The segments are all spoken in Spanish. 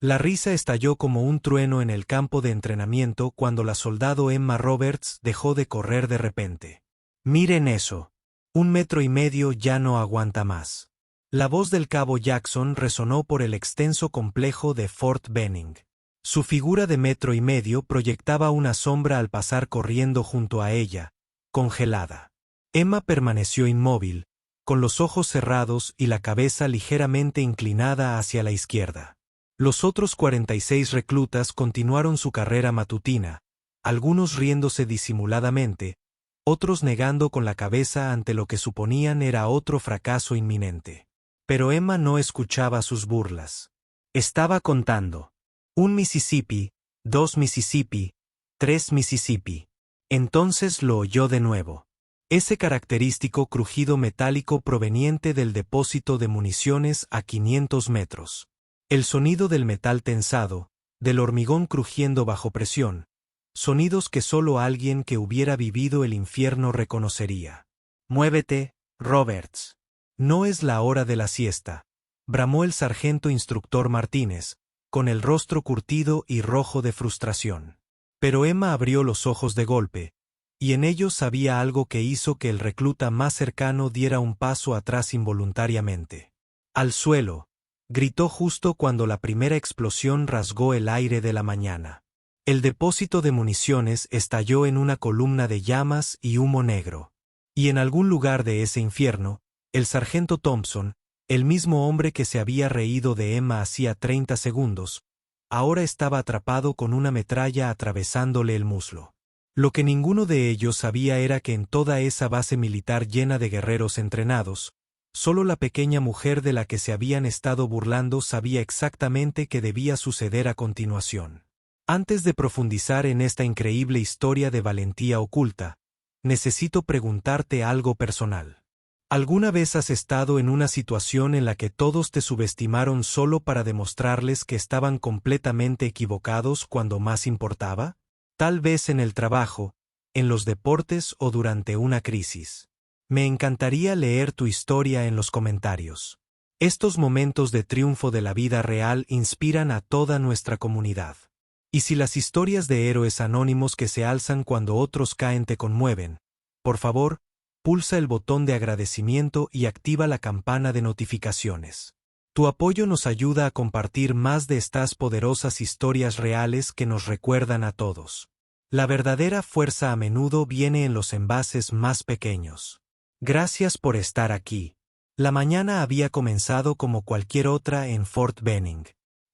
La risa estalló como un trueno en el campo de entrenamiento cuando la soldado Emma Roberts dejó de correr de repente. «Miren eso. 1,5 metros ya no aguanta más». La voz del cabo Jackson resonó por el extenso complejo de Fort Benning. Su figura de 1,5 metros proyectaba una sombra al pasar corriendo junto a ella, congelada. Emma permaneció inmóvil, con los ojos cerrados y la cabeza ligeramente inclinada hacia la izquierda. Los otros 46 reclutas continuaron su carrera matutina, algunos riéndose disimuladamente, otros negando con la cabeza ante lo que suponían era otro fracaso inminente. Pero Emma no escuchaba sus burlas. Estaba contando. 1 Mississippi, 2 Mississippi, 3 Mississippi. Entonces lo oyó de nuevo. Ese característico crujido metálico proveniente del depósito de municiones a 500 metros. El sonido del metal tensado, del hormigón crujiendo bajo presión, sonidos que solo alguien que hubiera vivido el infierno reconocería. «Muévete, Roberts. No es la hora de la siesta», bramó el sargento instructor Martínez, con el rostro curtido y rojo de frustración. Pero Emma abrió los ojos de golpe, y en ellos había algo que hizo que el recluta más cercano diera un paso atrás involuntariamente. «Al suelo», gritó justo cuando la primera explosión rasgó el aire de la mañana. El depósito de municiones estalló en una columna de llamas y humo negro. Y en algún lugar de ese infierno, el sargento Thompson, el mismo hombre que se había reído de Emma hacía 30 segundos, ahora estaba atrapado con una metralla atravesándole el muslo. Lo que ninguno de ellos sabía era que en toda esa base militar llena de guerreros entrenados, solo la pequeña mujer de la que se habían estado burlando sabía exactamente qué debía suceder a continuación. Antes de profundizar en esta increíble historia de valentía oculta, necesito preguntarte algo personal. ¿Alguna vez has estado en una situación en la que todos te subestimaron solo para demostrarles que estaban completamente equivocados cuando más importaba? Tal vez en el trabajo, en los deportes o durante una crisis. Me encantaría leer tu historia en los comentarios. Estos momentos de triunfo de la vida real inspiran a toda nuestra comunidad. Y si las historias de héroes anónimos que se alzan cuando otros caen te conmueven, por favor, pulsa el botón de agradecimiento y activa la campana de notificaciones. Tu apoyo nos ayuda a compartir más de estas poderosas historias reales que nos recuerdan a todos. La verdadera fuerza a menudo viene en los envases más pequeños. Gracias por estar aquí. La mañana había comenzado como cualquier otra en Fort Benning.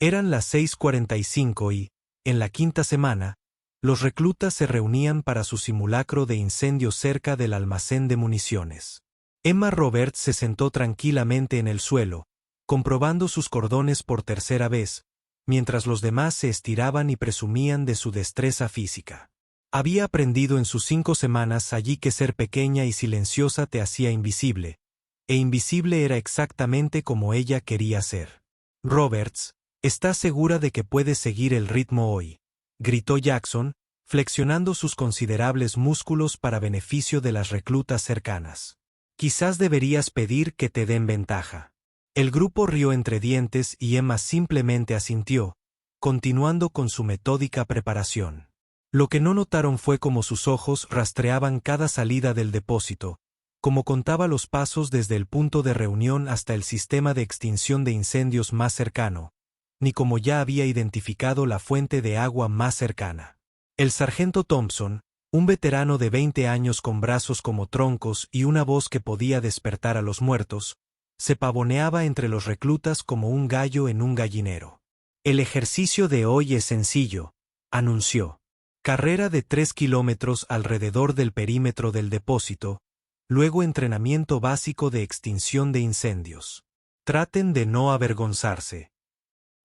Eran las 6:45 y, en la quinta semana, los reclutas se reunían para su simulacro de incendio cerca del almacén de municiones. Emma Roberts se sentó tranquilamente en el suelo, comprobando sus cordones por tercera vez, mientras los demás se estiraban y presumían de su destreza física. Había aprendido en sus 5 semanas allí que ser pequeña y silenciosa te hacía invisible, e invisible era exactamente como ella quería ser. «Roberts, ¿estás segura de que puedes seguir el ritmo hoy?», gritó Jackson, flexionando sus considerables músculos para beneficio de las reclutas cercanas. «Quizás deberías pedir que te den ventaja». El grupo rió entre dientes y Emma simplemente asintió, continuando con su metódica preparación. Lo que no notaron fue cómo sus ojos rastreaban cada salida del depósito, cómo contaba los pasos desde el punto de reunión hasta el sistema de extinción de incendios más cercano, ni cómo ya había identificado la fuente de agua más cercana. El sargento Thompson, un veterano de 20 años con brazos como troncos y una voz que podía despertar a los muertos, se pavoneaba entre los reclutas como un gallo en un gallinero. «El ejercicio de hoy es sencillo», anunció. «Carrera de 3 kilómetros alrededor del perímetro del depósito, luego entrenamiento básico de extinción de incendios. Traten de no avergonzarse».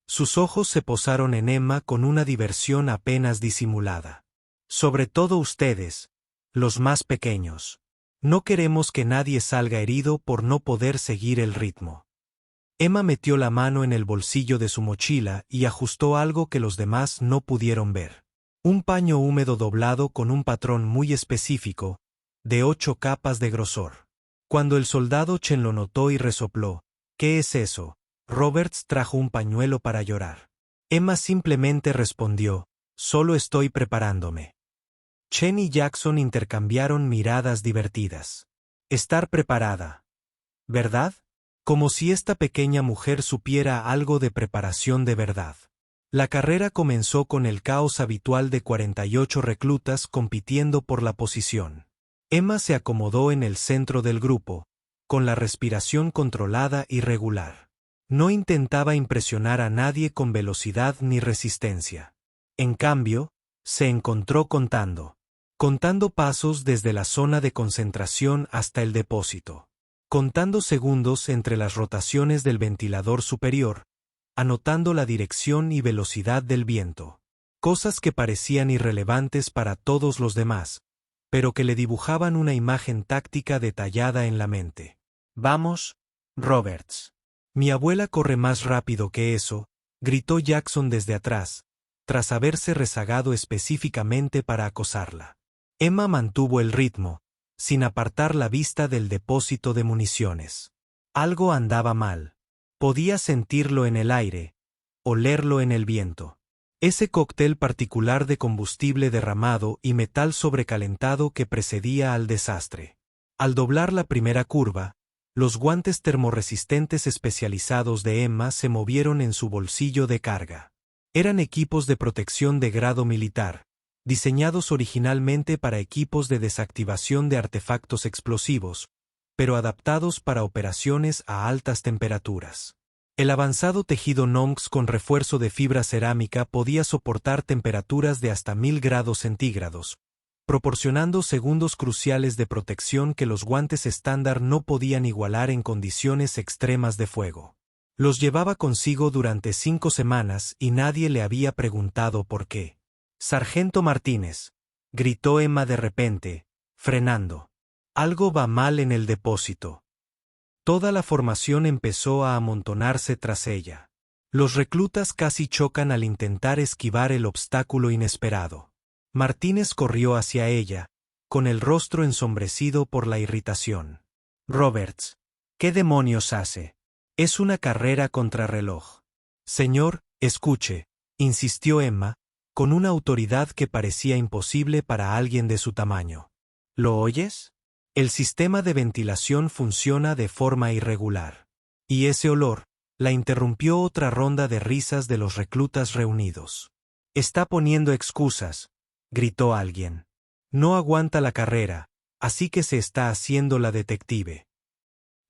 Sus ojos se posaron en Emma con una diversión apenas disimulada. «Sobre todo ustedes, los más pequeños. No queremos que nadie salga herido por no poder seguir el ritmo». Emma metió la mano en el bolsillo de su mochila y ajustó algo que los demás no pudieron ver. Un paño húmedo doblado con un patrón muy específico, de 8 capas de grosor. Cuando el soldado Chen lo notó y resopló, «¿Qué es eso?», Roberts trajo un pañuelo para llorar. Emma simplemente respondió, solo estoy preparándome. Chen y Jackson intercambiaron miradas divertidas. Estar preparada. ¿Verdad? Como si esta pequeña mujer supiera algo de preparación de verdad. La carrera comenzó con el caos habitual de 48 reclutas compitiendo por la posición. Emma se acomodó en el centro del grupo, con la respiración controlada y regular. No intentaba impresionar a nadie con velocidad ni resistencia. En cambio, se encontró contando pasos desde la zona de concentración hasta el depósito. Contando segundos entre las rotaciones del ventilador superior, anotando la dirección y velocidad del viento. Cosas que parecían irrelevantes para todos los demás, pero que le dibujaban una imagen táctica detallada en la mente. Vamos, Roberts. Mi abuela corre más rápido que eso, gritó Jackson desde atrás, tras haberse rezagado específicamente para acosarla. Emma mantuvo el ritmo, sin apartar la vista del depósito de municiones. Algo andaba mal. Podía sentirlo en el aire, olerlo en el viento. Ese cóctel particular de combustible derramado y metal sobrecalentado que precedía al desastre. Al doblar la primera curva, los guantes termorresistentes especializados de Emma se movieron en su bolsillo de carga. Eran equipos de protección de grado militar, diseñados originalmente para equipos de desactivación de artefactos explosivos, pero adaptados para operaciones a altas temperaturas. El avanzado tejido Nonx con refuerzo de fibra cerámica podía soportar temperaturas de hasta 1000 grados centígrados, proporcionando segundos cruciales de protección que los guantes estándar no podían igualar en condiciones extremas de fuego. Los llevaba consigo durante 5 semanas y nadie le había preguntado por qué. «Sargento Martínez», gritó Emma de repente, frenando. Algo va mal en el depósito. Toda la formación empezó a amontonarse tras ella. Los reclutas casi chocan al intentar esquivar el obstáculo inesperado. Martínez corrió hacia ella, con el rostro ensombrecido por la irritación. «Roberts, ¿qué demonios hace? Es una carrera contrarreloj». «Señor, escuche», insistió Emma, con una autoridad que parecía imposible para alguien de su tamaño. ¿Lo oyes? El sistema de ventilación funciona de forma irregular. Y ese olor, la interrumpió otra ronda de risas de los reclutas reunidos. «Está poniendo excusas», gritó alguien. «No aguanta la carrera, así que se está haciendo la detective».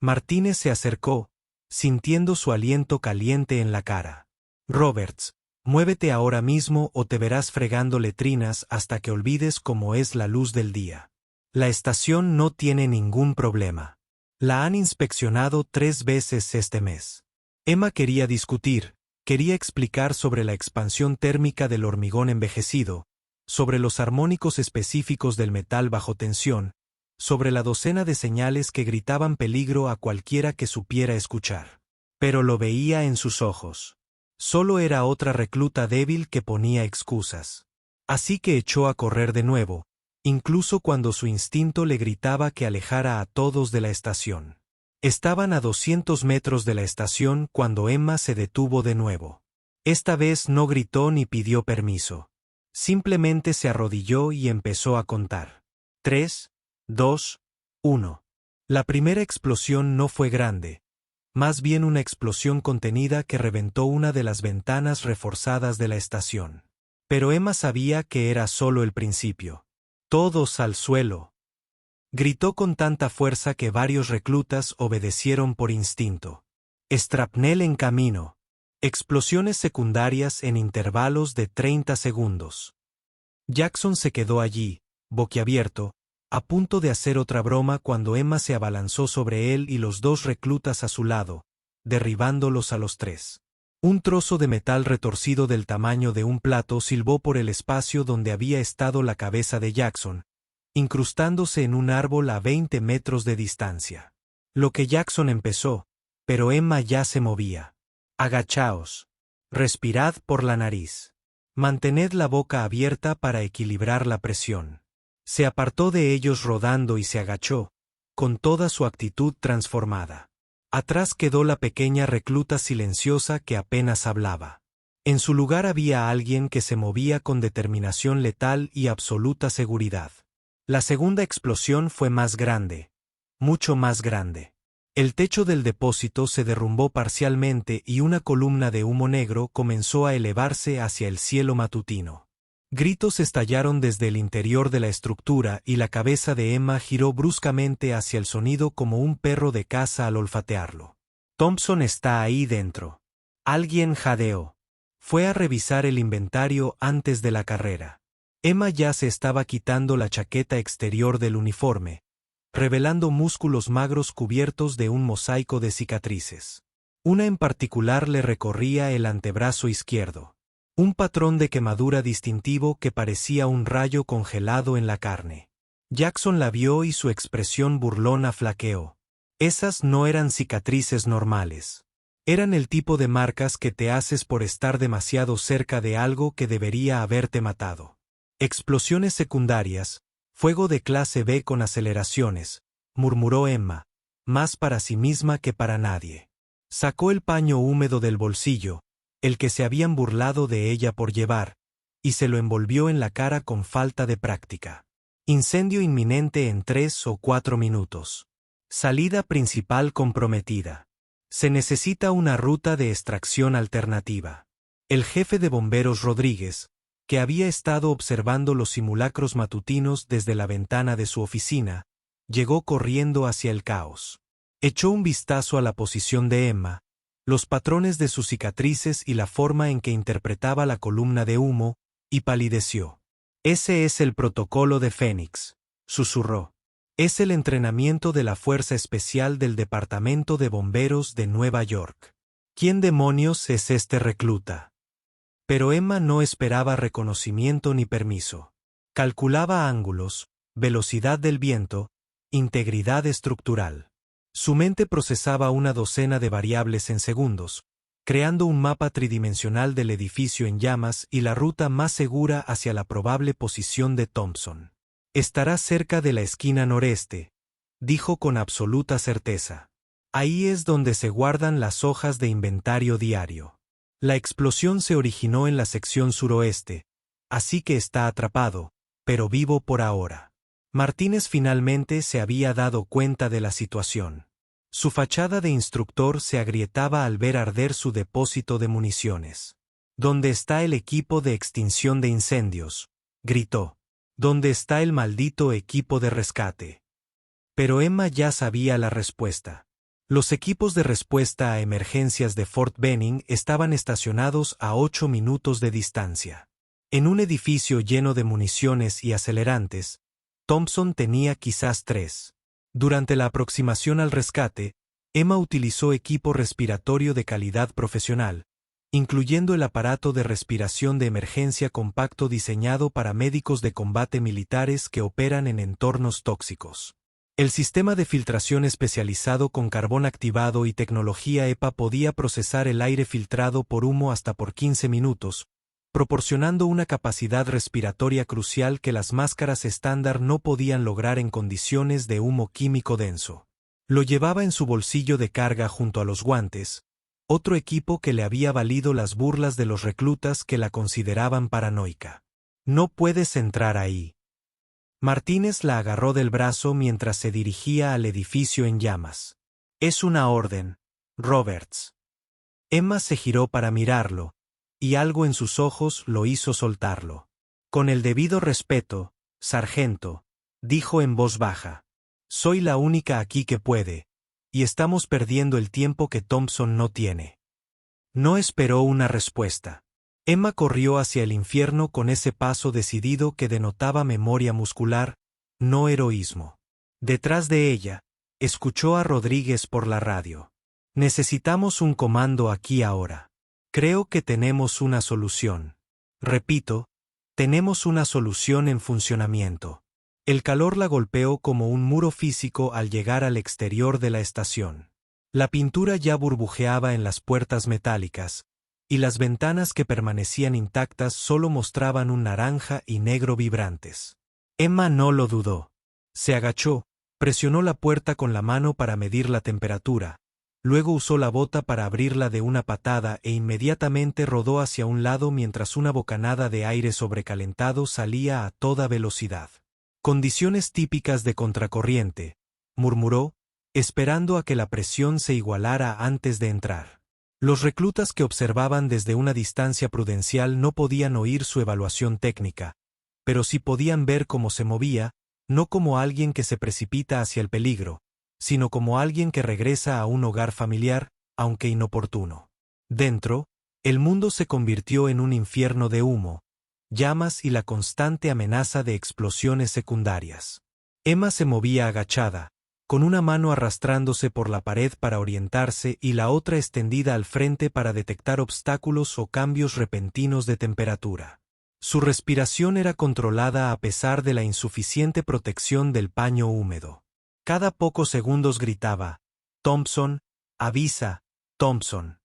Martínez se acercó, sintiendo su aliento caliente en la cara. «Roberts, muévete ahora mismo o te verás fregando letrinas hasta que olvides cómo es la luz del día. La estación no tiene ningún problema. La han inspeccionado 3 veces este mes». Emma quería discutir, quería explicar sobre la expansión térmica del hormigón envejecido, sobre los armónicos específicos del metal bajo tensión, sobre la docena de señales que gritaban peligro a cualquiera que supiera escuchar. Pero lo veía en sus ojos. Solo era otra recluta débil que ponía excusas. Así que echó a correr de nuevo, incluso cuando su instinto le gritaba que alejara a todos de la estación. Estaban a 200 metros de la estación cuando Emma se detuvo de nuevo. Esta vez no gritó ni pidió permiso. Simplemente se arrodilló y empezó a contar. 3, 2, 1. La primera explosión no fue grande, más bien una explosión contenida que reventó una de las ventanas reforzadas de la estación. Pero Emma sabía que era solo el principio. «Todos al suelo», gritó con tanta fuerza que varios reclutas obedecieron por instinto. «Estrapnel en camino». Explosiones secundarias en intervalos de 30 segundos. Jackson se quedó allí, boquiabierto, a punto de hacer otra broma cuando Emma se abalanzó sobre él y los 2 reclutas a su lado, derribándolos a los 3. Un trozo de metal retorcido del tamaño de un plato silbó por el espacio donde había estado la cabeza de Jackson, incrustándose en un árbol a 20 metros de distancia. Lo que Jackson empezó, pero Emma ya se movía. «Agachaos. Respirad por la nariz. Mantened la boca abierta para equilibrar la presión». Se apartó de ellos rodando y se agachó, con toda su actitud transformada. Atrás quedó la pequeña recluta silenciosa que apenas hablaba. En su lugar había alguien que se movía con determinación letal y absoluta seguridad. La segunda explosión fue más grande, mucho más grande. El techo del depósito se derrumbó parcialmente y una columna de humo negro comenzó a elevarse hacia el cielo matutino. Gritos estallaron desde el interior de la estructura y la cabeza de Emma giró bruscamente hacia el sonido como un perro de caza al olfatearlo. Thompson está ahí dentro. Alguien jadeó. Fue a revisar el inventario antes de la carrera. Emma ya se estaba quitando la chaqueta exterior del uniforme, revelando músculos magros cubiertos de un mosaico de cicatrices. Una en particular le recorría el antebrazo izquierdo. Un patrón de quemadura distintivo que parecía un rayo congelado en la carne. Jackson la vio y su expresión burlona flaqueó. Esas no eran cicatrices normales. Eran el tipo de marcas que te haces por estar demasiado cerca de algo que debería haberte matado. Explosiones secundarias, fuego de clase B con aceleraciones, murmuró Emma, más para sí misma que para nadie. Sacó el paño húmedo del bolsillo, el que se habían burlado de ella por llevar, y se lo envolvió en la cara con falta de práctica. Incendio inminente en 3 o 4 minutos. Salida principal comprometida. Se necesita una ruta de extracción alternativa. El jefe de bomberos Rodríguez, que había estado observando los simulacros matutinos desde la ventana de su oficina, llegó corriendo hacia el caos. Echó un vistazo a la posición de Emma, los patrones de sus cicatrices y la forma en que interpretaba la columna de humo, y palideció. Ese es el protocolo de Fénix, susurró. Es el entrenamiento de la Fuerza Especial del Departamento de Bomberos de Nueva York. ¿Quién demonios es este recluta? Pero Emma no esperaba reconocimiento ni permiso. Calculaba ángulos, velocidad del viento, integridad estructural. Su mente procesaba una docena de variables en segundos, creando un mapa tridimensional del edificio en llamas y la ruta más segura hacia la probable posición de Thompson. Estará cerca de la esquina noreste, dijo con absoluta certeza. Ahí es donde se guardan las hojas de inventario diario. La explosión se originó en la sección suroeste, así que está atrapado, pero vivo por ahora. Martínez finalmente se había dado cuenta de la situación. Su fachada de instructor se agrietaba al ver arder su depósito de municiones. ¿Dónde está el equipo de extinción de incendios?, gritó. ¿Dónde está el maldito equipo de rescate? Pero Emma ya sabía la respuesta. Los equipos de respuesta a emergencias de Fort Benning estaban estacionados a 8 minutos de distancia. En un edificio lleno de municiones y acelerantes, Thompson tenía quizás 3. Durante la aproximación al rescate, Emma utilizó equipo respiratorio de calidad profesional, incluyendo el aparato de respiración de emergencia compacto diseñado para médicos de combate militares que operan en entornos tóxicos. El sistema de filtración especializado con carbón activado y tecnología EPA podía procesar el aire filtrado por humo hasta por 15 minutos, proporcionando una capacidad respiratoria crucial que las máscaras estándar no podían lograr en condiciones de humo químico denso. Lo llevaba en su bolsillo de carga junto a los guantes, otro equipo que le había valido las burlas de los reclutas que la consideraban paranoica. No puedes entrar ahí. Martínez la agarró del brazo mientras se dirigía al edificio en llamas. Es una orden, Roberts. Emma se giró para mirarlo, y algo en sus ojos lo hizo soltarlo. Con el debido respeto, sargento, dijo en voz baja. Soy la única aquí que puede, y estamos perdiendo el tiempo que Thompson no tiene. No esperó una respuesta. Emma corrió hacia el infierno con ese paso decidido que denotaba memoria muscular, no heroísmo. Detrás de ella, escuchó a Rodríguez por la radio. Necesitamos un comando aquí ahora. Creo que tenemos una solución. Repito, tenemos una solución en funcionamiento. El calor la golpeó como un muro físico al llegar al exterior de la estación. La pintura ya burbujeaba en las puertas metálicas, y las ventanas que permanecían intactas solo mostraban un naranja y negro vibrantes. Emma no lo dudó. Se agachó, presionó la puerta con la mano para medir la temperatura, Luego usó la bota para abrirla de una patada e inmediatamente rodó hacia un lado mientras una bocanada de aire sobrecalentado salía a toda velocidad. Condiciones típicas de contracorriente, murmuró, esperando a que la presión se igualara antes de entrar. Los reclutas que observaban desde una distancia prudencial no podían oír su evaluación técnica, pero sí podían ver cómo se movía, no como alguien que se precipita hacia el peligro, sino como alguien que regresa a un hogar familiar, aunque inoportuno. Dentro, el mundo se convirtió en un infierno de humo, llamas y la constante amenaza de explosiones secundarias. Emma se movía agachada, con una mano arrastrándose por la pared para orientarse y la otra extendida al frente para detectar obstáculos o cambios repentinos de temperatura. Su respiración era controlada a pesar de la insuficiente protección del paño húmedo. Cada pocos segundos gritaba, «Thompson, avisa, Thompson».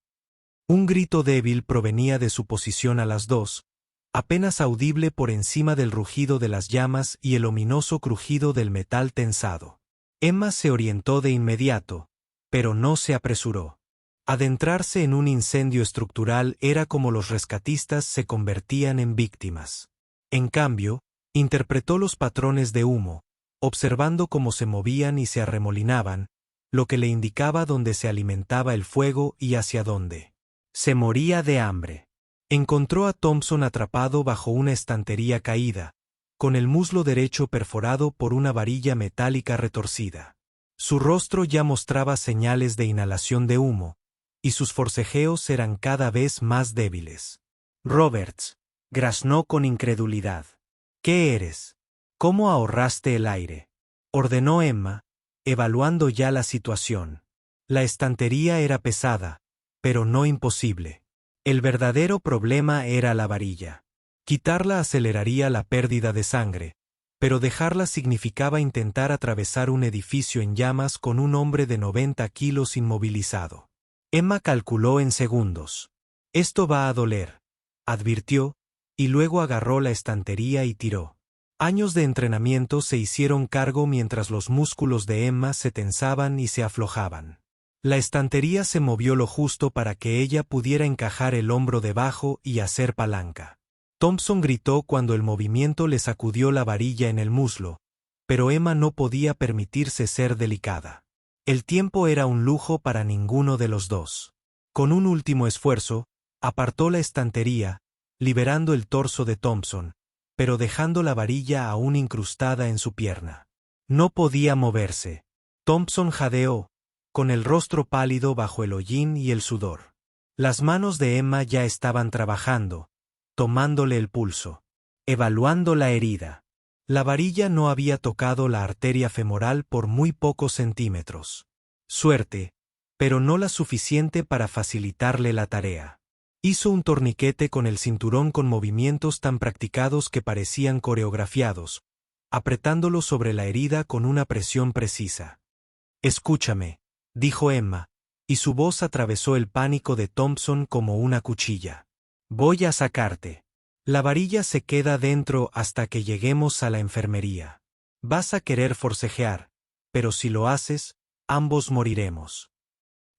Un grito débil provenía de su posición a las 2, apenas audible por encima del rugido de las llamas y el ominoso crujido del metal tensado. Emma se orientó de inmediato, pero no se apresuró. Adentrarse en un incendio estructural era como los rescatistas se convertían en víctimas. En cambio, interpretó los patrones de humo, observando cómo se movían y se arremolinaban, lo que le indicaba dónde se alimentaba el fuego y hacia dónde. Se moría de hambre. Encontró a Thompson atrapado bajo una estantería caída, con el muslo derecho perforado por una varilla metálica retorcida. Su rostro ya mostraba señales de inhalación de humo, y sus forcejeos eran cada vez más débiles. «Roberts», graznó con incredulidad. «¿Qué eres? ¿Cómo ahorraste el aire?», ordenó Emma, evaluando ya la situación. La estantería era pesada, pero no imposible. El verdadero problema era la varilla. Quitarla aceleraría la pérdida de sangre, pero dejarla significaba intentar atravesar un edificio en llamas con un hombre de 90 kilos inmovilizado. Emma calculó en segundos. «Esto va a doler», advirtió, y luego agarró la estantería y tiró. Años de entrenamiento se hicieron cargo mientras los músculos de Emma se tensaban y se aflojaban. La estantería se movió lo justo para que ella pudiera encajar el hombro debajo y hacer palanca. Thompson gritó cuando el movimiento le sacudió la varilla en el muslo, pero Emma no podía permitirse ser delicada. El tiempo era un lujo para ninguno de los dos. Con un último esfuerzo, apartó la estantería, liberando el torso de Thompson, pero dejando la varilla aún incrustada en su pierna. No podía moverse. Thompson jadeó, con el rostro pálido bajo el hollín y el sudor. Las manos de Emma ya estaban trabajando, tomándole el pulso, evaluando la herida. La varilla no había tocado la arteria femoral por muy pocos centímetros. Suerte, pero no la suficiente para facilitarle la tarea. Hizo un torniquete con el cinturón con movimientos tan practicados que parecían coreografiados, apretándolo sobre la herida con una presión precisa. «Escúchame», dijo Emma, y su voz atravesó el pánico de Thompson como una cuchilla. «Voy a sacarte. La varilla se queda dentro hasta que lleguemos a la enfermería. Vas a querer forcejear, pero si lo haces, ambos moriremos.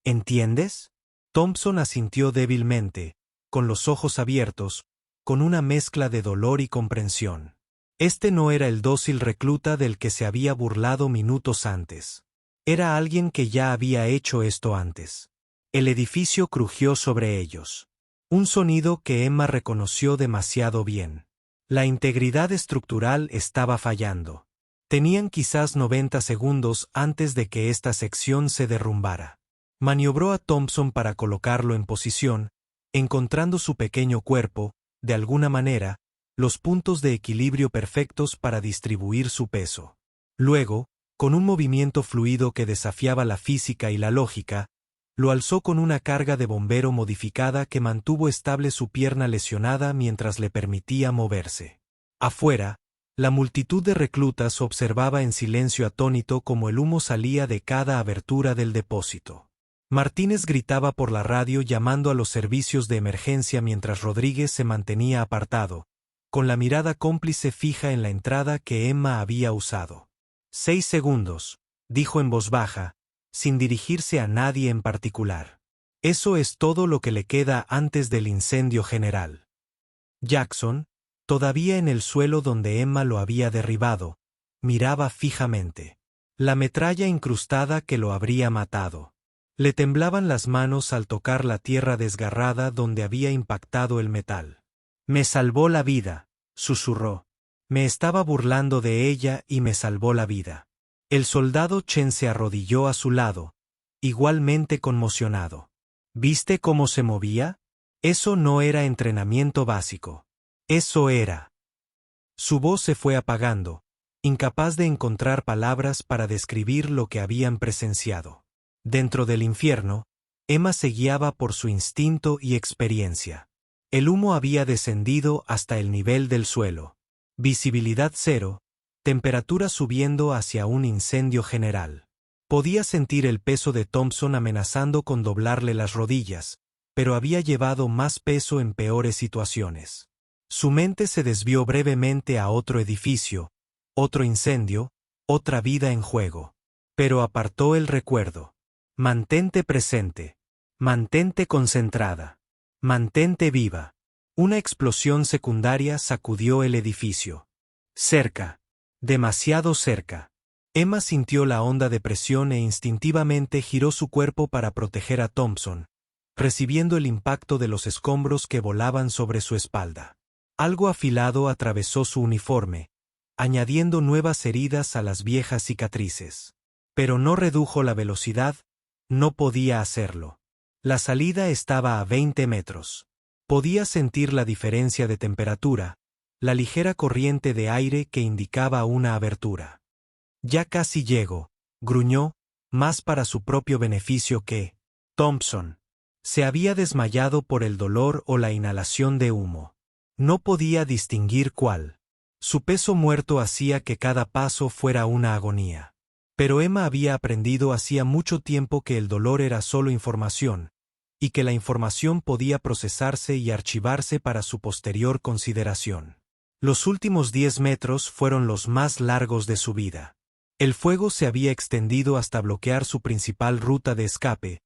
¿Entiendes?». Thompson asintió débilmente, con los ojos abiertos, con una mezcla de dolor y comprensión. Este no era el dócil recluta del que se había burlado minutos antes. Era alguien que ya había hecho esto antes. El edificio crujió sobre ellos. Un sonido que Emma reconoció demasiado bien. La integridad estructural estaba fallando. Tenían quizás 90 segundos antes de que esta sección se derrumbara. Maniobró a Thompson para colocarlo en posición, encontrando su pequeño cuerpo, de alguna manera, los puntos de equilibrio perfectos para distribuir su peso. Luego, con un movimiento fluido que desafiaba la física y la lógica, lo alzó con una carga de bombero modificada que mantuvo estable su pierna lesionada mientras le permitía moverse. Afuera, la multitud de reclutas observaba en silencio atónito cómo el humo salía de cada abertura del depósito. Martínez gritaba por la radio llamando a los servicios de emergencia mientras Rodríguez se mantenía apartado, con la mirada cómplice fija en la entrada que Emma había usado. 6 segundos, dijo en voz baja, sin dirigirse a nadie en particular. Eso es todo lo que le queda antes del incendio general. Jackson, todavía en el suelo donde Emma lo había derribado, miraba fijamente. La metralla incrustada que lo habría matado. Le temblaban las manos al tocar la tierra desgarrada donde había impactado el metal. «Me salvó la vida», susurró. «Me estaba burlando de ella y me salvó la vida». El soldado Chen se arrodilló a su lado, igualmente conmocionado. ¿Viste cómo se movía? Eso no era entrenamiento básico. Eso era. Su voz se fue apagando, incapaz de encontrar palabras para describir lo que habían presenciado. Dentro del infierno, Emma se guiaba por su instinto y experiencia. El humo había descendido hasta el nivel del suelo. Visibilidad cero, temperatura subiendo hacia un incendio general. Podía sentir el peso de Thompson amenazando con doblarle las rodillas, pero había llevado más peso en peores situaciones. Su mente se desvió brevemente a otro edificio, otro incendio, otra vida en juego. Pero apartó el recuerdo. Mantente presente. Mantente concentrada. Mantente viva. Una explosión secundaria sacudió el edificio. Cerca. Demasiado cerca. Emma sintió la onda de presión e instintivamente giró su cuerpo para proteger a Thompson, recibiendo el impacto de los escombros que volaban sobre su espalda. Algo afilado atravesó su uniforme, añadiendo nuevas heridas a las viejas cicatrices. Pero no redujo la velocidad, no podía hacerlo. La salida estaba a 20 metros. Podía sentir la diferencia de temperatura, la ligera corriente de aire que indicaba una abertura. Ya casi llego, gruñó, más para su propio beneficio que Thompson. Se había desmayado por el dolor o la inhalación de humo. No podía distinguir cuál. Su peso muerto hacía que cada paso fuera una agonía. Pero Emma había aprendido hacía mucho tiempo que el dolor era solo información, y que la información podía procesarse y archivarse para su posterior consideración. Los últimos 10 metros fueron los más largos de su vida. El fuego se había extendido hasta bloquear su principal ruta de escape,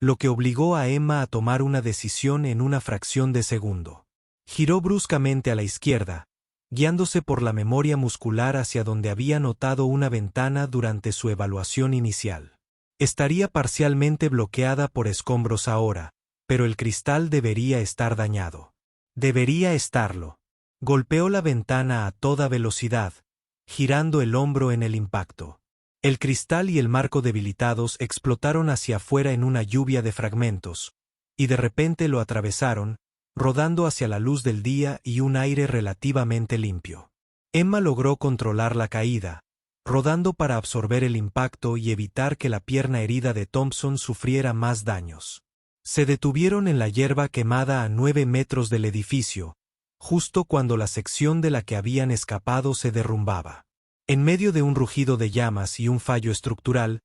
lo que obligó a Emma a tomar una decisión en una fracción de segundo. Giró bruscamente a la izquierda, guiándose por la memoria muscular hacia donde había notado una ventana durante su evaluación inicial. Estaría parcialmente bloqueada por escombros ahora, pero el cristal debería estar dañado. Debería estarlo. Golpeó la ventana a toda velocidad, girando el hombro en el impacto. El cristal y el marco debilitados explotaron hacia afuera en una lluvia de fragmentos, y de repente lo atravesaron, rodando hacia la luz del día y un aire relativamente limpio. Emma logró controlar la caída, rodando para absorber el impacto y evitar que la pierna herida de Thompson sufriera más daños. Se detuvieron en la hierba quemada a 9 metros del edificio, justo cuando la sección de la que habían escapado se derrumbaba. En medio de un rugido de llamas y un fallo estructural,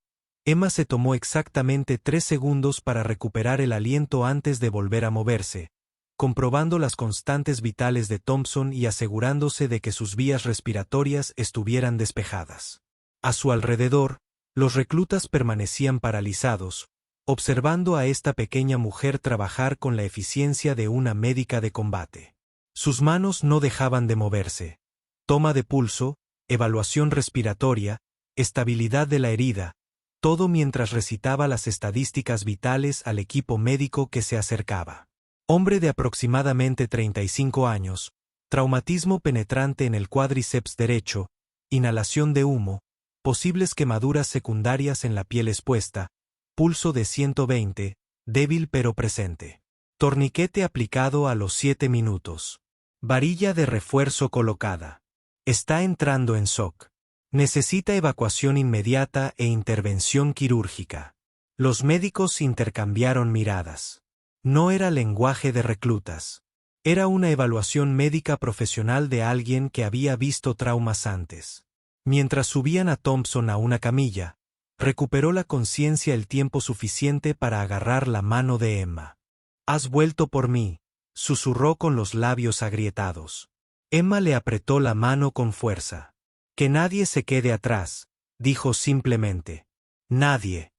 Emma se tomó exactamente 3 segundos para recuperar el aliento antes de volver a moverse, comprobando las constantes vitales de Thompson y asegurándose de que sus vías respiratorias estuvieran despejadas. A su alrededor, los reclutas permanecían paralizados, observando a esta pequeña mujer trabajar con la eficiencia de una médica de combate. Sus manos no dejaban de moverse. Toma de pulso, evaluación respiratoria, estabilidad de la herida, todo mientras recitaba las estadísticas vitales al equipo médico que se acercaba. Hombre de aproximadamente 35 años, traumatismo penetrante en el cuádriceps derecho, inhalación de humo, posibles quemaduras secundarias en la piel expuesta, pulso de 120, débil pero presente. Torniquete aplicado a los 7 minutos. Varilla de refuerzo colocada. Está entrando en shock. Necesita evacuación inmediata e intervención quirúrgica. Los médicos intercambiaron miradas. No era lenguaje de reclutas. Era una evaluación médica profesional de alguien que había visto traumas antes. Mientras subían a Thompson a una camilla, recuperó la conciencia el tiempo suficiente para agarrar la mano de Emma. «Has vuelto por mí», susurró con los labios agrietados. Emma le apretó la mano con fuerza. «Que nadie se quede atrás», dijo simplemente. «Nadie».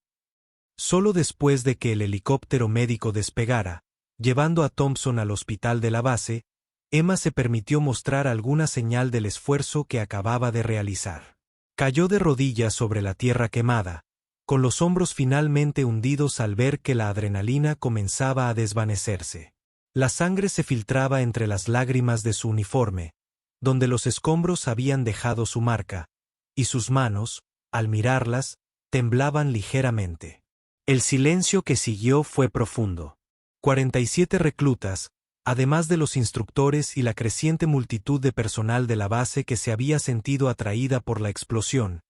Solo después de que el helicóptero médico despegara, llevando a Thompson al hospital de la base, Emma se permitió mostrar alguna señal del esfuerzo que acababa de realizar. Cayó de rodillas sobre la tierra quemada, con los hombros finalmente hundidos al ver que la adrenalina comenzaba a desvanecerse. La sangre se filtraba entre las lágrimas de su uniforme, donde los escombros habían dejado su marca, y sus manos, al mirarlas, temblaban ligeramente. El silencio que siguió fue profundo. 47 reclutas, además de los instructores y la creciente multitud de personal de la base que se había sentido atraída por la explosión,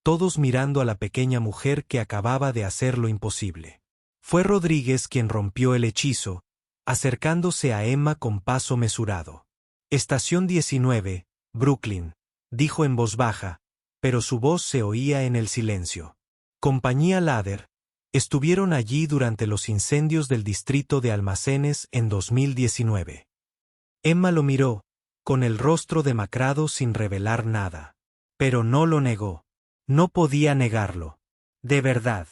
todos mirando a la pequeña mujer que acababa de hacer lo imposible. Fue Rodríguez quien rompió el hechizo, acercándose a Emma con paso mesurado. Estación 19, Brooklyn, dijo en voz baja, pero su voz se oía en el silencio. Compañía Ladder, estuvieron allí durante los incendios del distrito de almacenes en 2019. Emma lo miró, con el rostro demacrado sin revelar nada. Pero no lo negó. No podía negarlo. De verdad.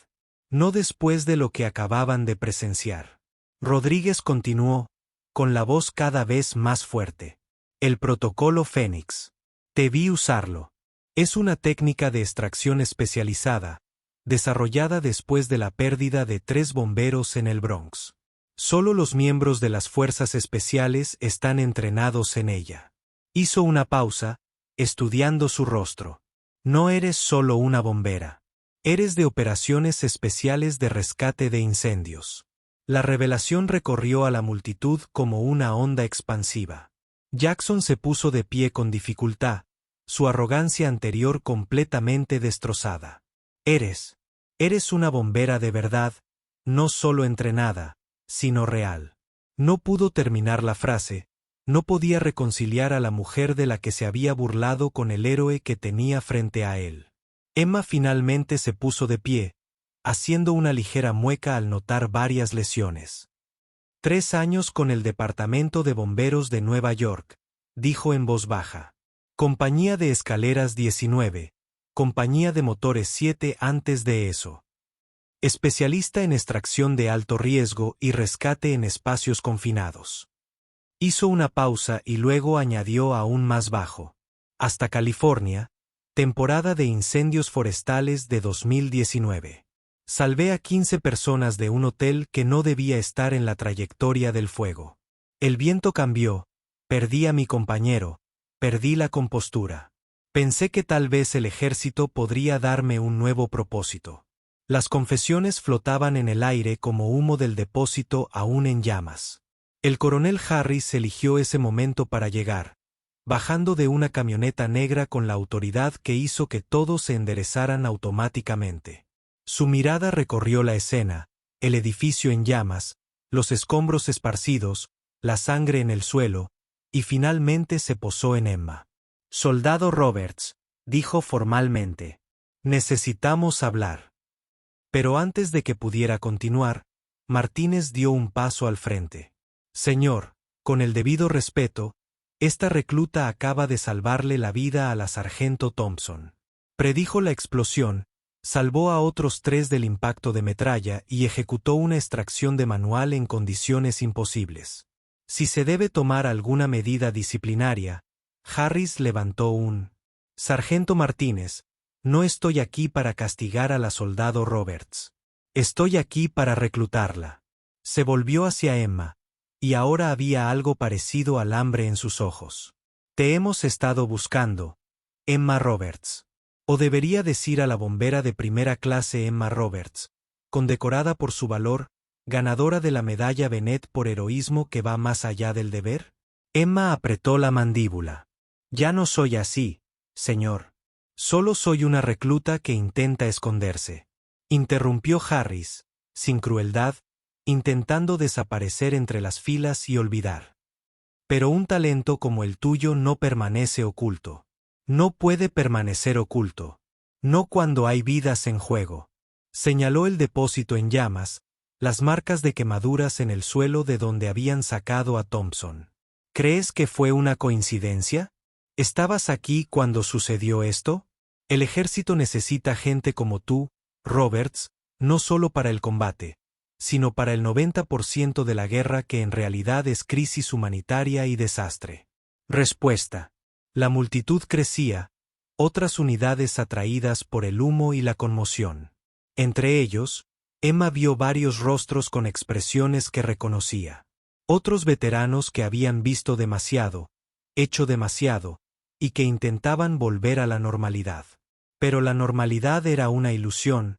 No después de lo que acababan de presenciar. Rodríguez continuó, con la voz cada vez más fuerte. El protocolo Fénix. Te vi usarlo. Es una técnica de extracción especializada, desarrollada después de la pérdida de 3 bomberos en el Bronx. Solo los miembros de las fuerzas especiales están entrenados en ella. Hizo una pausa, estudiando su rostro. No eres solo una bombera. Eres de operaciones especiales de rescate de incendios. La revelación recorrió a la multitud como una onda expansiva. Jackson se puso de pie con dificultad, su arrogancia anterior completamente destrozada. Eres una bombera de verdad, no solo entrenada, sino real. No pudo terminar la frase, no podía reconciliar a la mujer de la que se había burlado con el héroe que tenía frente a él. Emma finalmente se puso de pie, haciendo una ligera mueca al notar varias lesiones. 3 años con el Departamento de Bomberos de Nueva York, dijo en voz baja. Compañía de escaleras 19. Compañía de motores 7 antes de eso. Especialista en extracción de alto riesgo y rescate en espacios confinados. Hizo una pausa y luego añadió aún más bajo. Hasta California, temporada de incendios forestales de 2019. Salvé a 15 personas de un hotel que no debía estar en la trayectoria del fuego. El viento cambió, perdí a mi compañero, perdí la compostura. Pensé que tal vez el ejército podría darme un nuevo propósito. Las confesiones flotaban en el aire como humo del depósito aún en llamas. El coronel Harris eligió ese momento para llegar, bajando de una camioneta negra con la autoridad que hizo que todos se enderezaran automáticamente. Su mirada recorrió la escena, el edificio en llamas, los escombros esparcidos, la sangre en el suelo, y finalmente se posó en Emma. Soldado Roberts, dijo formalmente. Necesitamos hablar. Pero antes de que pudiera continuar, Martínez dio un paso al frente. Señor, con el debido respeto, esta recluta acaba de salvarle la vida a la sargento Thompson. Predijo la explosión, salvó a otros 3 del impacto de metralla y ejecutó una extracción de manual en condiciones imposibles. Si se debe tomar alguna medida disciplinaria, Harris levantó un. Sargento Martínez, no estoy aquí para castigar a la soldado Roberts. Estoy aquí para reclutarla. Se volvió hacia Emma, y ahora había algo parecido al hambre en sus ojos. Te hemos estado buscando, Emma Roberts. O debería decir a la bombera de primera clase Emma Roberts, condecorada por su valor, ganadora de la medalla Bennett por heroísmo que va más allá del deber. Emma apretó la mandíbula. Ya no soy así, señor. Solo soy una recluta que intenta esconderse. Interrumpió Harris, sin crueldad, intentando desaparecer entre las filas y olvidar. Pero un talento como el tuyo no permanece oculto. No puede permanecer oculto. No cuando hay vidas en juego. Señaló el depósito en llamas, las marcas de quemaduras en el suelo de donde habían sacado a Thompson. ¿Crees que fue una coincidencia? ¿Estabas aquí cuando sucedió esto? El ejército necesita gente como tú, Roberts, no solo para el combate, sino para el 90% de la guerra que en realidad es crisis humanitaria y desastre. Respuesta. La multitud crecía, otras unidades atraídas por el humo y la conmoción. Entre ellos, Emma vio varios rostros con expresiones que reconocía. Otros veteranos que habían visto demasiado, hecho demasiado, y que intentaban volver a la normalidad. Pero la normalidad era una ilusión,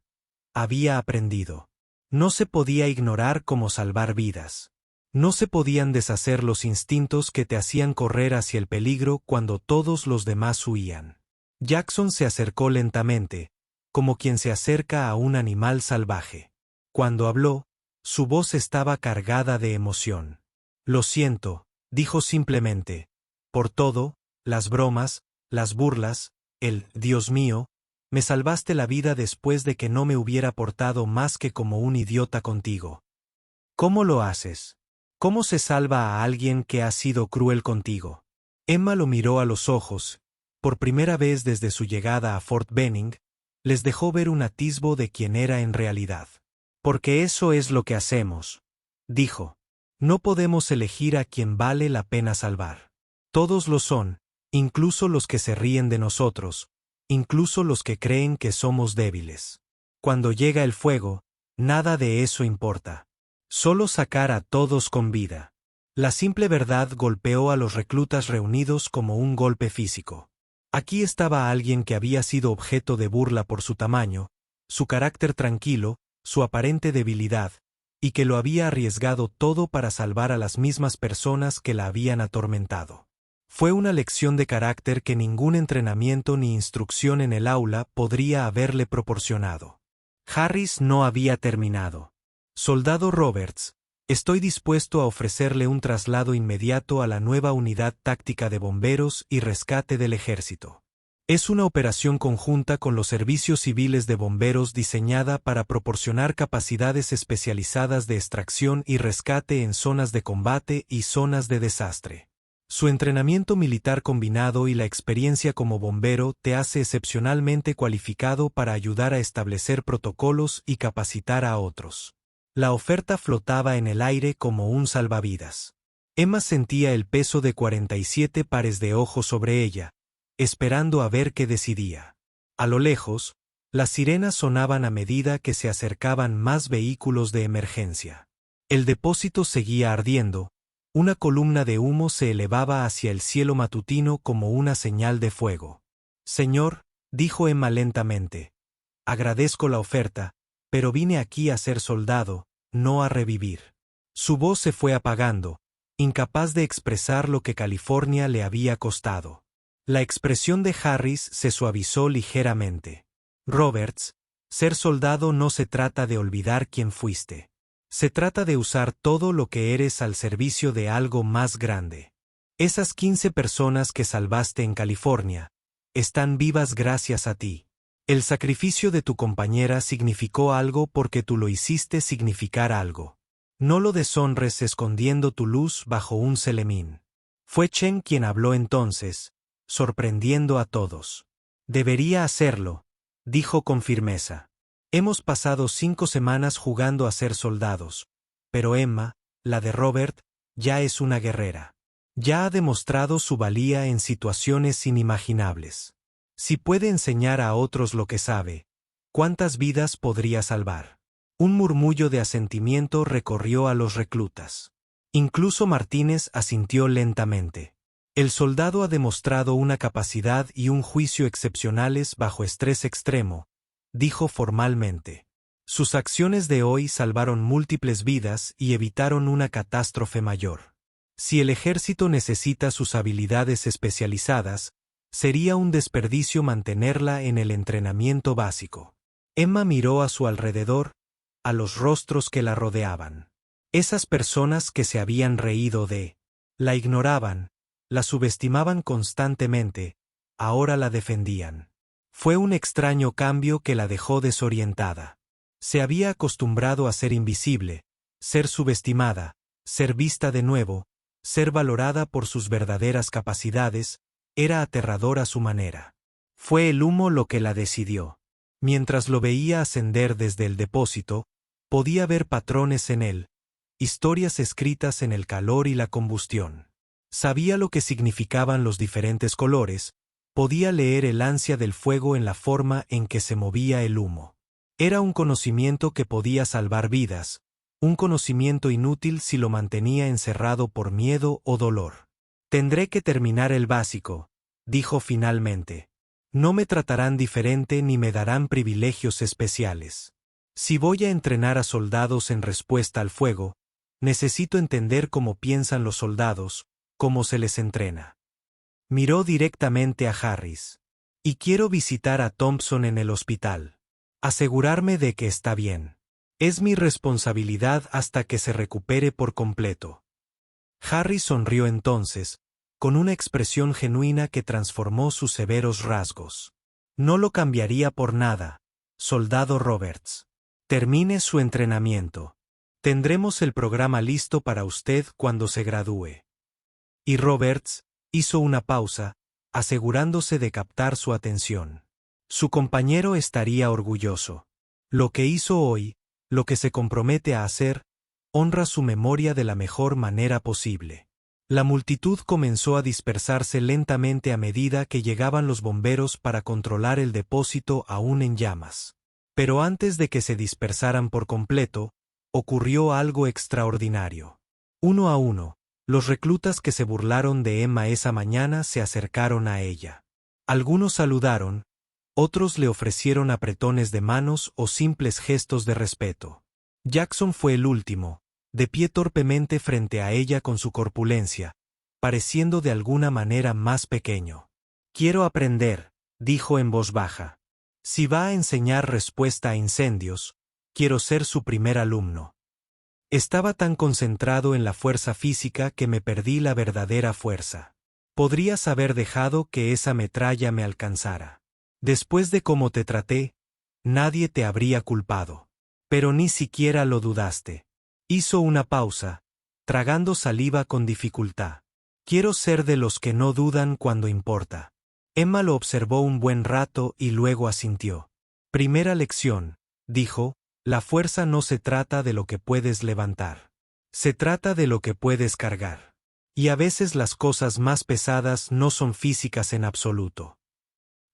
había aprendido. No se podía ignorar cómo salvar vidas. No se podían deshacer los instintos que te hacían correr hacia el peligro cuando todos los demás huían. Jackson se acercó lentamente, como quien se acerca a un animal salvaje. Cuando habló, su voz estaba cargada de emoción. Lo siento, dijo simplemente, por todo, las bromas, las burlas, Dios mío, me salvaste la vida después de que no me hubiera portado más que como un idiota contigo. ¿Cómo lo haces? ¿Cómo se salva a alguien que ha sido cruel contigo? Emma lo miró a los ojos. Por primera vez desde su llegada a Fort Benning, les dejó ver un atisbo de quién era en realidad. Porque eso es lo que hacemos, dijo. No podemos elegir a quien vale la pena salvar. Todos lo son, incluso los que se ríen de nosotros, incluso los que creen que somos débiles. Cuando llega el fuego, nada de eso importa. Solo sacar a todos con vida. La simple verdad golpeó a los reclutas reunidos como un golpe físico. Aquí estaba alguien que había sido objeto de burla por su tamaño, su carácter tranquilo, su aparente debilidad, y que lo había arriesgado todo para salvar a las mismas personas que la habían atormentado. Fue una lección de carácter que ningún entrenamiento ni instrucción en el aula podría haberle proporcionado. Harris no había terminado. Soldado Roberts, estoy dispuesto a ofrecerle un traslado inmediato a la nueva unidad táctica de bomberos y rescate del ejército. Es una operación conjunta con los servicios civiles de bomberos diseñada para proporcionar capacidades especializadas de extracción y rescate en zonas de combate y zonas de desastre. Su entrenamiento militar combinado y la experiencia como bombero te hace excepcionalmente cualificado para ayudar a establecer protocolos y capacitar a otros. La oferta flotaba en el aire como un salvavidas. Emma sentía el peso de 47 pares de ojos sobre ella, esperando a ver qué decidía. A lo lejos, las sirenas sonaban a medida que se acercaban más vehículos de emergencia. El depósito seguía ardiendo, una columna de humo se elevaba hacia el cielo matutino como una señal de fuego. Señor, dijo Emma lentamente, agradezco la oferta, pero vine aquí a ser soldado, no a revivir. Su voz se fue apagando, incapaz de expresar lo que California le había costado. La expresión de Harris se suavizó ligeramente. Roberts, ser soldado no se trata de olvidar quién fuiste. Se trata de usar todo lo que eres al servicio de algo más grande. Esas 15 personas que salvaste en California, están vivas gracias a ti. El sacrificio de tu compañera significó algo porque tú lo hiciste significar algo. No lo deshonres escondiendo tu luz bajo un celemín. Fue Chen quien habló entonces, sorprendiendo a todos. Debería hacerlo, dijo con firmeza. Hemos pasado 5 semanas jugando a ser soldados, pero Emma, la de Robert, ya es una guerrera. Ya ha demostrado su valía en situaciones inimaginables. Si puede enseñar a otros lo que sabe, ¿cuántas vidas podría salvar? Un murmullo de asentimiento recorrió a los reclutas. Incluso Martínez asintió lentamente. El soldado ha demostrado una capacidad y un juicio excepcionales bajo estrés extremo, dijo formalmente. Sus acciones de hoy salvaron múltiples vidas y evitaron una catástrofe mayor. Si el ejército necesita sus habilidades especializadas, sería un desperdicio mantenerla en el entrenamiento básico. Emma miró a su alrededor, a los rostros que la rodeaban. Esas personas que se habían reído la ignoraban, la subestimaban constantemente, ahora la defendían. Fue un extraño cambio que la dejó desorientada. Se había acostumbrado a ser invisible, ser subestimada, ser vista de nuevo, ser valorada por sus verdaderas capacidades, era aterrador a su manera. Fue el humo lo que la decidió. Mientras lo veía ascender desde el depósito, podía ver patrones en él, historias escritas en el calor y la combustión. Sabía lo que significaban los diferentes colores, podía leer el ansia del fuego en la forma en que se movía el humo. Era un conocimiento que podía salvar vidas, un conocimiento inútil si lo mantenía encerrado por miedo o dolor. Tendré que terminar el básico, dijo finalmente. No me tratarán diferente ni me darán privilegios especiales. Si voy a entrenar a soldados en respuesta al fuego, necesito entender cómo piensan los soldados, cómo se les entrena. Miró directamente a Harris. Y quiero visitar a Thompson en el hospital. Asegurarme de que está bien. Es mi responsabilidad hasta que se recupere por completo. Harris sonrió entonces, con una expresión genuina que transformó sus severos rasgos. No lo cambiaría por nada, soldado Roberts. Termine su entrenamiento. Tendremos el programa listo para usted cuando se gradúe. Y Roberts hizo una pausa, asegurándose de captar su atención. Su compañero estaría orgulloso. Lo que hizo hoy, lo que se compromete a hacer, honra su memoria de la mejor manera posible. La multitud comenzó a dispersarse lentamente a medida que llegaban los bomberos para controlar el depósito aún en llamas. Pero antes de que se dispersaran por completo, ocurrió algo extraordinario. Uno a uno, los reclutas que se burlaron de Emma esa mañana se acercaron a ella. Algunos saludaron, otros le ofrecieron apretones de manos o simples gestos de respeto. Jackson fue el último, de pie torpemente frente a ella con su corpulencia, pareciendo de alguna manera más pequeño. Quiero aprender, dijo en voz baja. Si va a enseñar respuesta a incendios, quiero ser su primer alumno. Estaba tan concentrado en la fuerza física que me perdí la verdadera fuerza. Podrías haber dejado que esa metralla me alcanzara. Después de cómo te traté, nadie te habría culpado. Pero ni siquiera lo dudaste. Hizo una pausa, tragando saliva con dificultad. Quiero ser de los que no dudan cuando importa. Emma lo observó un buen rato y luego asintió. Primera lección, dijo, la fuerza no se trata de lo que puedes levantar. Se trata de lo que puedes cargar. Y a veces las cosas más pesadas no son físicas en absoluto.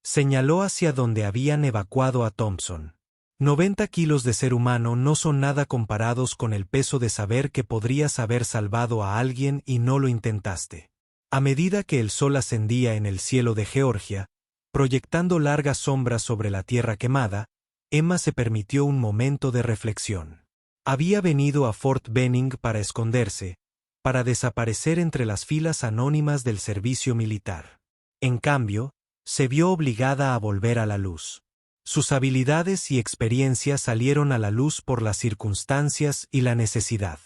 Señaló hacia donde habían evacuado a Thompson. 90 kilos de ser humano no son nada comparados con el peso de saber que podrías haber salvado a alguien y no lo intentaste. A medida que el sol ascendía en el cielo de Georgia, proyectando largas sombras sobre la tierra quemada, Emma se permitió un momento de reflexión. Había venido a Fort Benning para esconderse, para desaparecer entre las filas anónimas del servicio militar. En cambio, se vio obligada a volver a la luz. Sus habilidades y experiencias salieron a la luz por las circunstancias y la necesidad.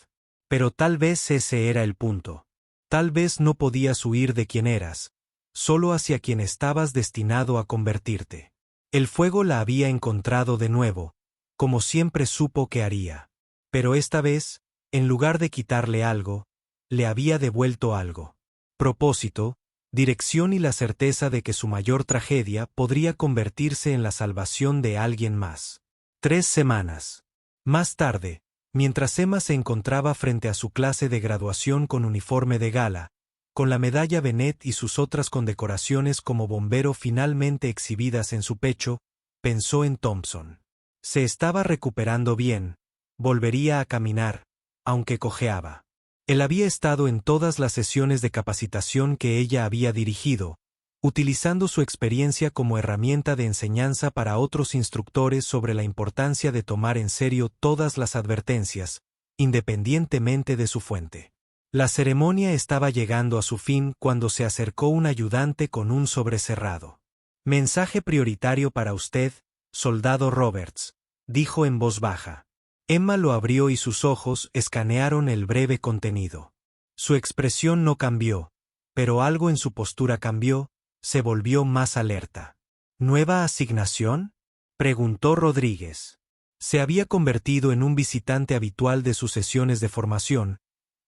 Pero tal vez ese era el punto. Tal vez no podías huir de quien eras, solo hacia quien estabas destinado a convertirte. El fuego la había encontrado de nuevo, como siempre supo que haría. Pero esta vez, en lugar de quitarle algo, le había devuelto algo. Propósito, dirección y la certeza de que su mayor tragedia podría convertirse en la salvación de alguien más. 3 semanas. Más tarde, mientras Emma se encontraba frente a su clase de graduación con uniforme de gala, con la medalla Bennett y sus otras condecoraciones como bombero finalmente exhibidas en su pecho, pensó en Thompson. Se estaba recuperando bien, volvería a caminar, aunque cojeaba. Él había estado en todas las sesiones de capacitación que ella había dirigido, utilizando su experiencia como herramienta de enseñanza para otros instructores sobre la importancia de tomar en serio todas las advertencias, independientemente de su fuente. La ceremonia estaba llegando a su fin cuando se acercó un ayudante con un sobre cerrado. Mensaje prioritario para usted, soldado Roberts, dijo en voz baja. Emma lo abrió y sus ojos escanearon el breve contenido. Su expresión no cambió, pero algo en su postura cambió, se volvió más alerta. ¿Nueva asignación?, preguntó Rodríguez. Se había convertido en un visitante habitual de sus sesiones de formación,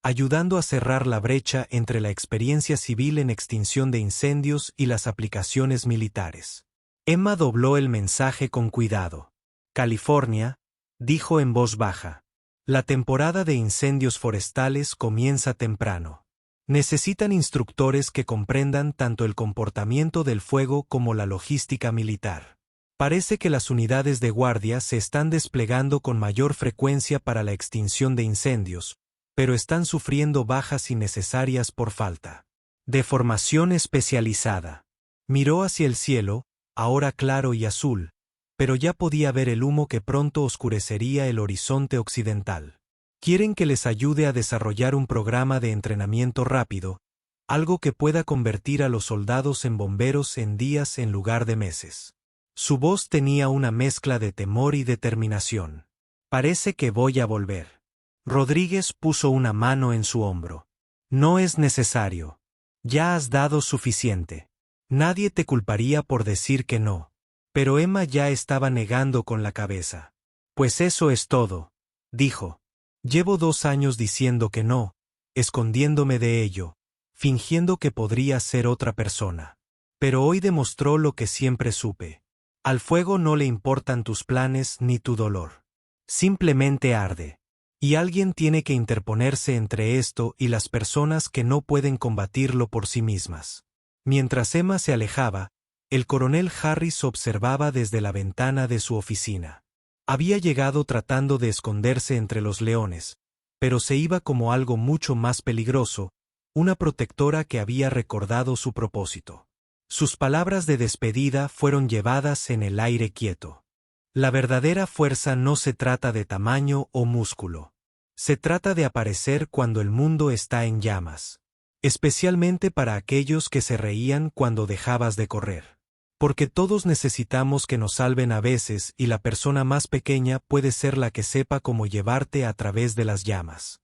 ayudando a cerrar la brecha entre la experiencia civil en extinción de incendios y las aplicaciones militares. Emma dobló el mensaje con cuidado. California, dijo en voz baja. La temporada de incendios forestales comienza temprano. Necesitan instructores que comprendan tanto el comportamiento del fuego como la logística militar. Parece que las unidades de guardia se están desplegando con mayor frecuencia para la extinción de incendios, pero están sufriendo bajas innecesarias por falta de formación especializada. Miró hacia el cielo, ahora claro y azul, pero ya podía ver el humo que pronto oscurecería el horizonte occidental. Quieren que les ayude a desarrollar un programa de entrenamiento rápido, algo que pueda convertir a los soldados en bomberos en días en lugar de meses. Su voz tenía una mezcla de temor y determinación. Parece que voy a volver. Rodríguez puso una mano en su hombro. No es necesario. Ya has dado suficiente. Nadie te culparía por decir que no. Pero Emma ya estaba negando con la cabeza. Pues eso es todo, dijo. Llevo 2 años diciendo que no, escondiéndome de ello, fingiendo que podría ser otra persona. Pero hoy demostró lo que siempre supe. Al fuego no le importan tus planes ni tu dolor. Simplemente arde. Y alguien tiene que interponerse entre esto y las personas que no pueden combatirlo por sí mismas. Mientras Emma se alejaba, el coronel Harris observaba desde la ventana de su oficina. Había llegado tratando de esconderse entre los leones, pero se iba como algo mucho más peligroso, una protectora que había recordado su propósito. Sus palabras de despedida fueron llevadas en el aire quieto. La verdadera fuerza no se trata de tamaño o músculo. Se trata de aparecer cuando el mundo está en llamas. Especialmente para aquellos que se reían cuando dejabas de correr. Porque todos necesitamos que nos salven a veces y la persona más pequeña puede ser la que sepa cómo llevarte a través de las llamas.